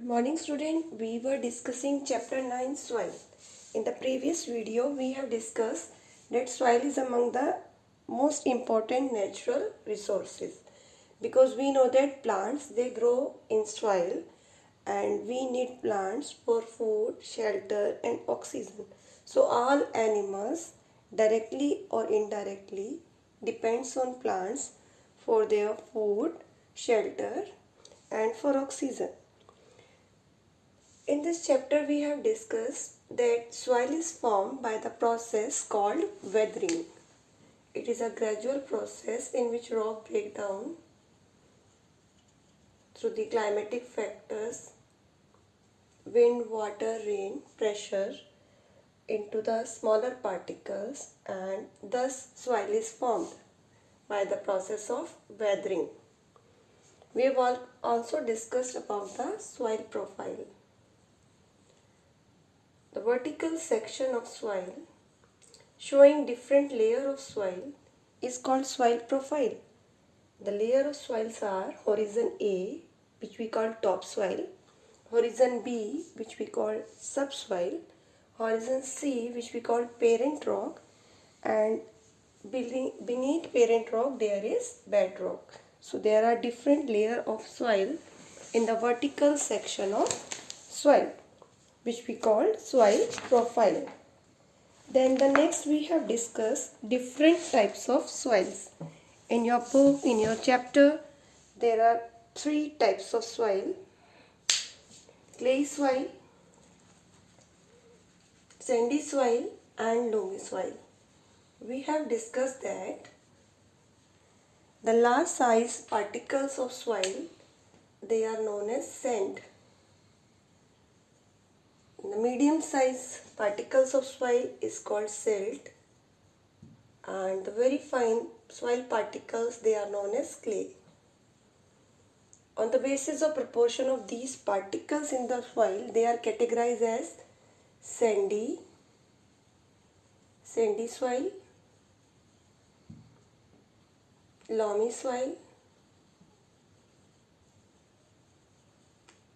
Morning student, we were discussing chapter 9 soil. In the previous video we have discussed that soil is among the most important natural resources because we know that plants they grow in soil and we need plants for food, shelter and oxygen. So all animals directly or indirectly depends on plants for their food, shelter and for oxygen. In this chapter, we have discussed that soil is formed by the process called weathering. It is a gradual process in which rock break down through the climatic factors, wind, water, rain, pressure into the smaller particles, and thus soil is formed by the process of weathering. We have also discussed about the soil profile. The vertical section of soil showing different layer of soil is called soil profile. The layer of soils are horizon A, which we call topsoil, horizon B, which we call subsoil, horizon C, which we call parent rock, and beneath parent rock there is bedrock. So there are different layer of soil in the vertical section of soil, which we call soil profile. Then the next we have discussed different types of soils. In your book, in your chapter, there are 3 types of soil: clay soil, sandy soil and loamy soil. We have discussed that the large size particles of soil, they are known as sand. The medium size particles of soil is called silt, and the very fine soil particles they are known as clay. On the basis of proportion of these particles in the soil, they are categorized as sandy soil, loamy soil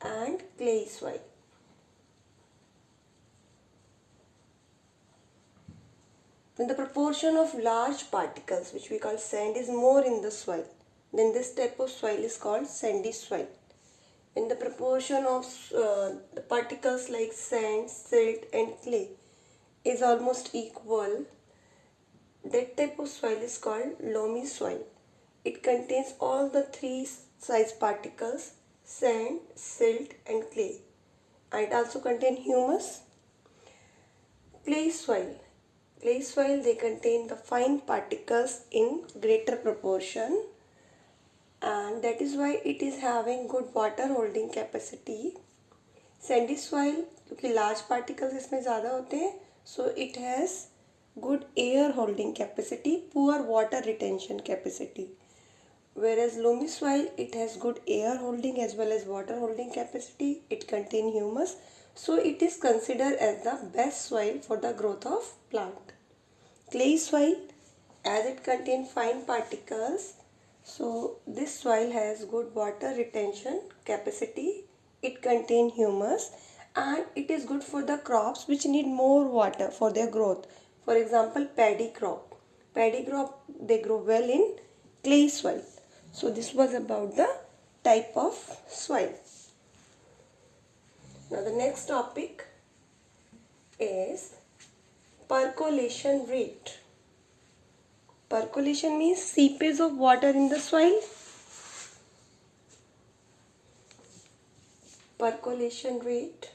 and clay soil. When the proportion of large particles, which we call sand, is more in the soil, then this type of soil is called sandy soil. When the proportion of the particles like sand, silt and clay is almost equal, that type of soil is called loamy soil. It contains all the 3 size particles, sand, silt and clay. And it also contains humus. Clay soil. Clay soil, they contain the fine particles in greater proportion, and that is why it is having good water holding capacity. Sandy soil, क्योंकि large particles इसमें ज़्यादा होते हैं, so it has good air holding capacity, poor water retention capacity. Whereas loamy soil, it has good air holding as well as water holding capacity. It contains humus, so it is considered as the best soil for the growth of plant. Clay soil, as it contains fine particles, so this soil has good water retention capacity. It contains humus and it is good for the crops which need more water for their growth. For example, paddy crop. Paddy crop, they grow well in clay soil. So this was about the type of soil. Now the next topic is percolation rate. Percolation means seepage of water in the soil. Percolation rate.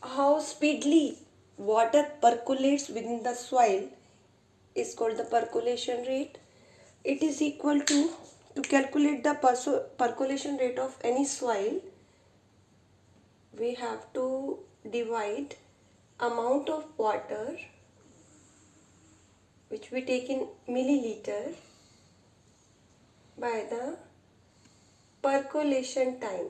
How speedily water percolates within the soil is called the percolation rate. It is equal to calculate the percolation rate of any soil, we have to divide amount of water which we take in milliliter by the percolation time.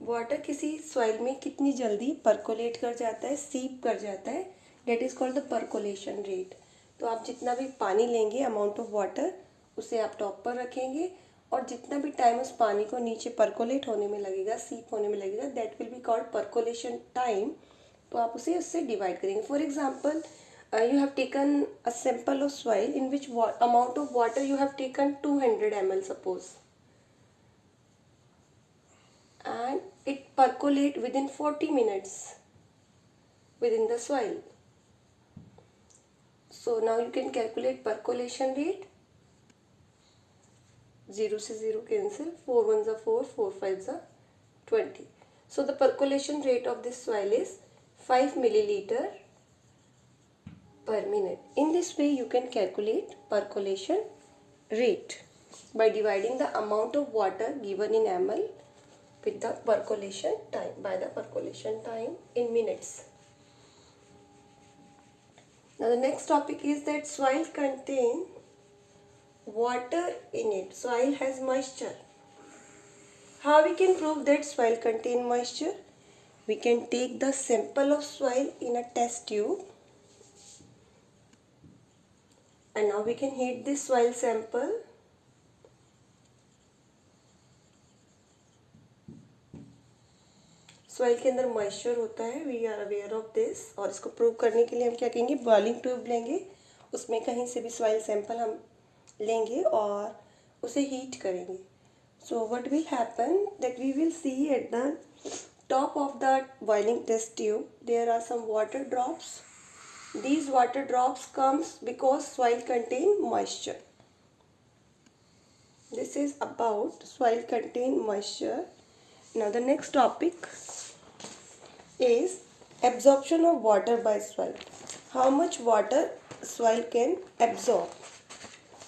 Water किसी soil में कितनी जल्दी percolate कर जाता है, सीप कर जाता है, that is called the percolation rate. तो आप जितना भी पानी लेंगे, अमाउंट ऑफ वाटर, उसे आप टॉप पर रखेंगे और जितना भी टाइम उस पानी को नीचे परकोलेट होने में लगेगा, सीप होने में लगेगा, that will be called percolation time. तो आप उसे उससे डिवाइड करेंगे। For example, you have taken a sample of soil in which amount of water you have taken 200 ml suppose, and it percolate within 40 minutes within the soil. So now you can calculate percolation rate. 0 से 0 cancel, 4 1s are 4, 4 5s are 20. So the percolation rate of this soil is 5 milliliter per minute. In this way you can calculate percolation rate by dividing the amount of water given in ml with the percolation time, by the percolation time in minutes. Now the next topic is that soil contain water in it. Soil has moisture. How we can prove that soil contain moisture? We can take the sample of soil in a test tube, and now we can heat this soil sample. Soil के अंदर moisture होता है, we are aware of this. और इसको prove करने के लिए हम क्या करेंगे, बॉइलिंग ट्यूब लेंगे, उसमें कहीं से भी सॉइल सैंपल हम लेंगे और उसे हीट करेंगे। So what will happen that we will see at the top of the boiling test tube there are some water drops. These water drops comes because soil contain moisture. This is about soil contain moisture. Now the next topic is absorption of water by soil. How much water soil can absorb?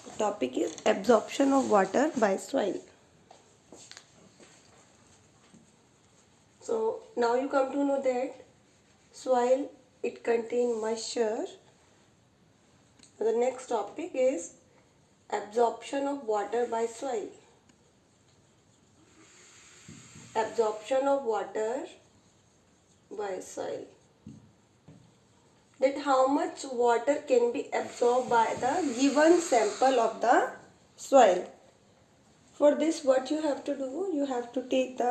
The topic is absorption of water by soil. So now you come to know that soil, it contains moisture. The next topic is absorption of water by soil. Absorption of water by soil. That how much water can be absorbed by the given sample of the soil. For this, what you have to do, you have to take the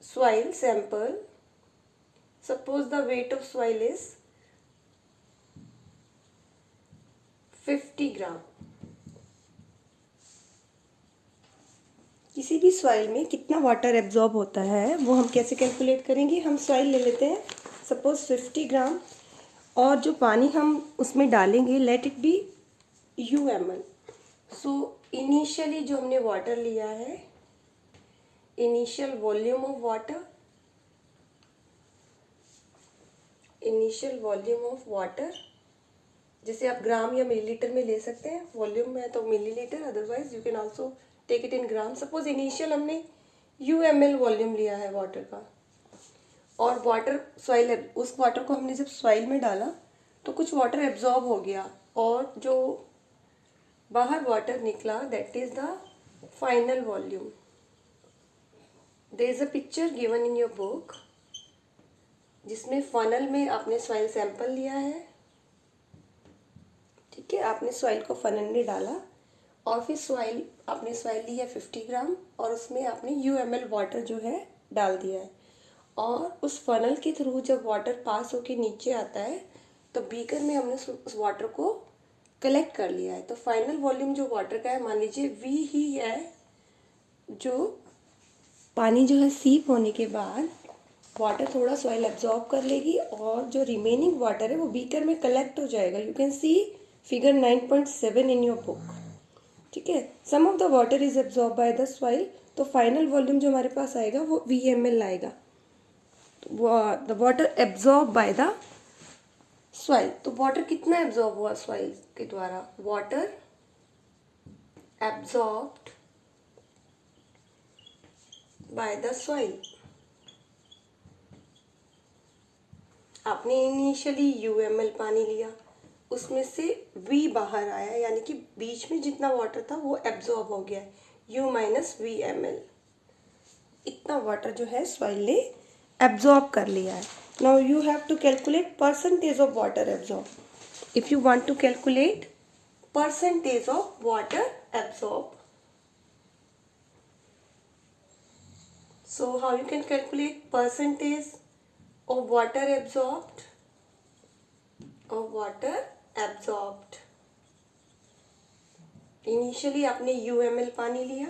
soil sample. Suppose the weight of soil is 50 ग्राम. किसी भी soil में कितना water absorb होता है वो हम कैसे calculate करेंगे. हम सॉइल ले लेते हैं सपोज 50 ग्राम, और जो पानी हम उसमें डालेंगे let it be UML. So initially जो हमने वाटर लिया है, initial volume of water, initial volume of water, जैसे आप ग्राम या मिलीलीटर में ले सकते हैं. वॉल्यूम में तो millilitre, otherwise you can also take it in gram. Suppose initial हमने UML वॉल्यूम लिया है वाटर का, और वाटर सॉइल, उस वाटर को हमने जब सॉइल में डाला तो कुछ वाटर एब्जॉर्ब हो गया, और जो बाहर वाटर निकला that is the final volume. There is a picture given in your book जिसमें फनल में आपने सॉइल सैंपल लिया है. ठीक है, आपने सॉइल को फनल में डाला और फिर आपने सॉइल ली है 50 ग्राम, और उसमें आपने UML वाटर जो है डाल दिया है, और उस फनल के थ्रू जब वाटर पास होके नीचे आता है तो बीकर में हमने उस वाटर को कलेक्ट कर लिया है. तो फाइनल वॉल्यूम जो वाटर का है, मान लीजिए V ही है. जो पानी जो है सीप होने के बाद वाटर थोड़ा सॉइल एब्जॉर्ब कर लेगी, और जो रिमेनिंग वाटर है वो बीकर में कलेक्ट हो जाएगा. You can see figure 9.7 in your book. ठीक है, some of the water is absorb by the soil. तो फाइनल वॉल्यूम जो हमारे पास आएगा वो VML आएगा. The water absorb by the soil. तो वाटर कितना एब्जॉर्ब हुआ सॉइल के द्वारा? Water absorbed by the soil. आपने इनिशियली UML पानी लिया, उसमें से V बाहर आया, यानी कि बीच में जितना वाटर था वो एब्जॉर्ब हो गया. U minus V ml. इतना वाटर जो है सॉइल ने एब्जॉर्ब कर लिया है. Now you have to calculate percentage of water absorb. If you want to calculate percentage of water absorbed. So how you can calculate percentage of water absorbed? Initially आपने UML पानी लिया,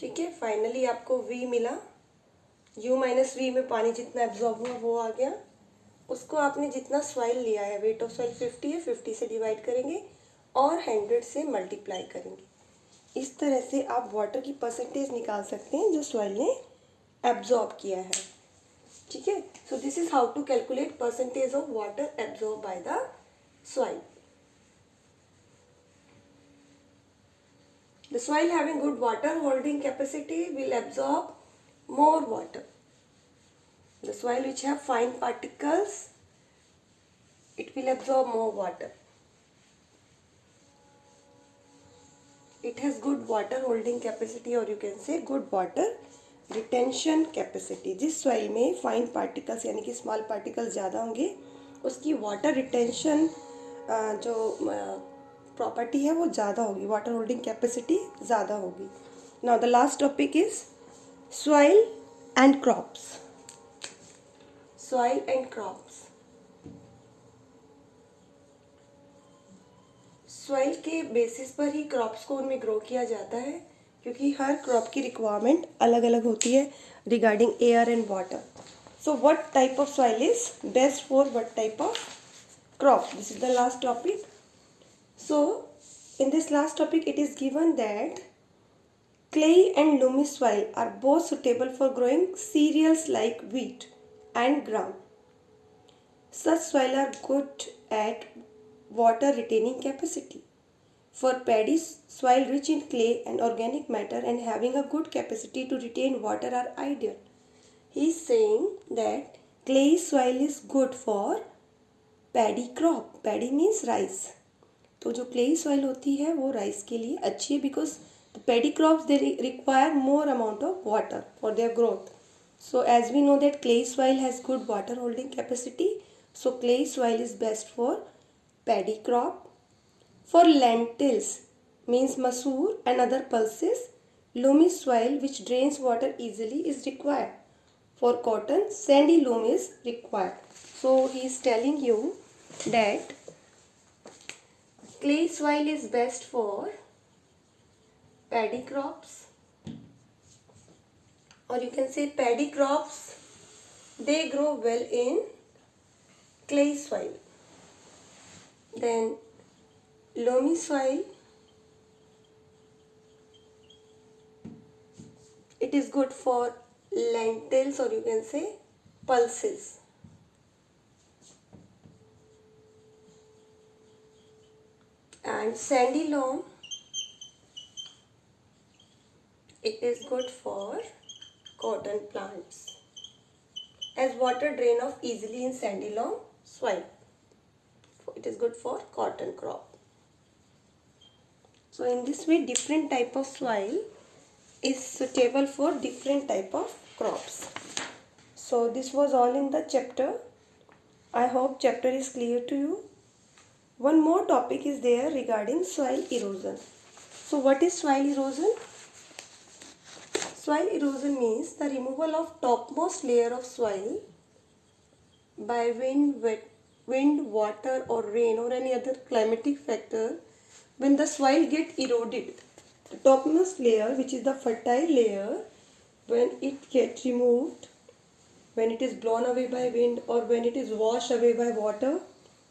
ठीक है. Finally आपको V मिला. U minus V में पानी जितना एब्जॉर्ब हुआ वो आ गया. उसको आपने जितना सॉइल लिया है, वेट ऑफ सॉइल 50 है, 50 से डिवाइड करेंगे और 100 से मल्टीप्लाई करेंगे. इस तरह से आप वाटर की परसेंटेज निकाल सकते हैं जो सॉइल ने एब्जॉर्ब किया है, ठीक है. So this is how to calculate percentage of water absorb by the soil. The soil having good water holding capacity will absorb more water. The soil which have fine particles, it will absorb more water. It has good water holding capacity or you can say good water retention capacity. जिस soil में fine particles यानी कि small particles ज़्यादा होंगे उसकी water retention जो property है वो ज़्यादा होगी, वाटर होल्डिंग कैपेसिटी ज़्यादा होगी. Now the last topic is soil and crops. Soil and crops. Soil के बेसिस पर ही क्रॉप्स को उनमें ग्रो किया जाता है क्योंकि हर क्रॉप की रिक्वायरमेंट अलग अलग होती है regarding air and water. So what type of soil is best for what type of crop? This is the last topic. So, in this last topic, it is given that clay and loamy soil are both suitable for growing cereals like wheat and gram. Such soil are good at water retaining capacity. For paddy, soil rich in clay and organic matter and having a good capacity to retain water are ideal. He is saying that clay soil is good for paddy crop. Paddy means rice. तो जो clayey soil होती है वो rice के लिए अच्छी है because the paddy crops they require more amount of water for their growth. So as we know that clayey soil has good water holding capacity, so clayey soil is best for paddy crop. For lentils means मसूर and other pulses, loamy soil which drains water easily is required. For cotton, sandy loam is required. So he is telling you that clay soil is best for paddy crops, or you can say paddy crops, they grow well in clay soil. Then loamy soil, it is good for lentils or you can say pulses. And sandy loam, it is good for cotton plants as water drain off easily in sandy loam soil. It is good for cotton crop. So in this way different type of soil is suitable for different type of crops. So this was all in the chapter. I hope chapter is clear to you. One more topic is there regarding soil erosion. So what is soil erosion? Soil erosion means the removal of topmost layer of soil by wind, water or rain or any other climatic factor. When the soil get eroded, the topmost layer, which is the fertile layer, when it gets removed, when it is blown away by wind or when it is washed away by water,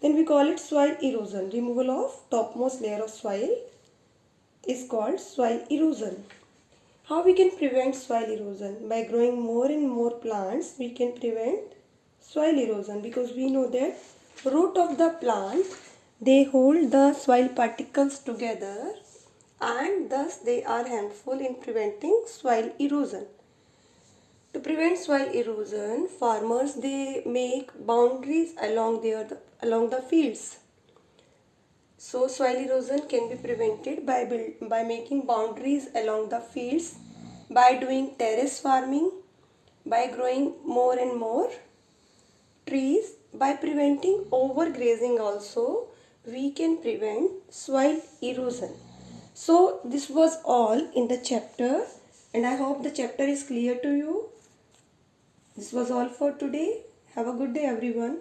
then we call it soil erosion. Removal of topmost layer of soil is called soil erosion. How we can prevent soil erosion? By growing more and more plants, we can prevent soil erosion because we know that root of the plant, they hold the soil particles together and thus they are helpful in preventing soil erosion. To prevent soil erosion, farmers they make boundaries along the fields. So soil erosion can be prevented by making boundaries along the fields, by doing terrace farming, by growing more and more trees, by preventing overgrazing also we can prevent soil erosion. So this was all in the chapter, and I hope the chapter is clear to you. This was all for today. Have a good day everyone.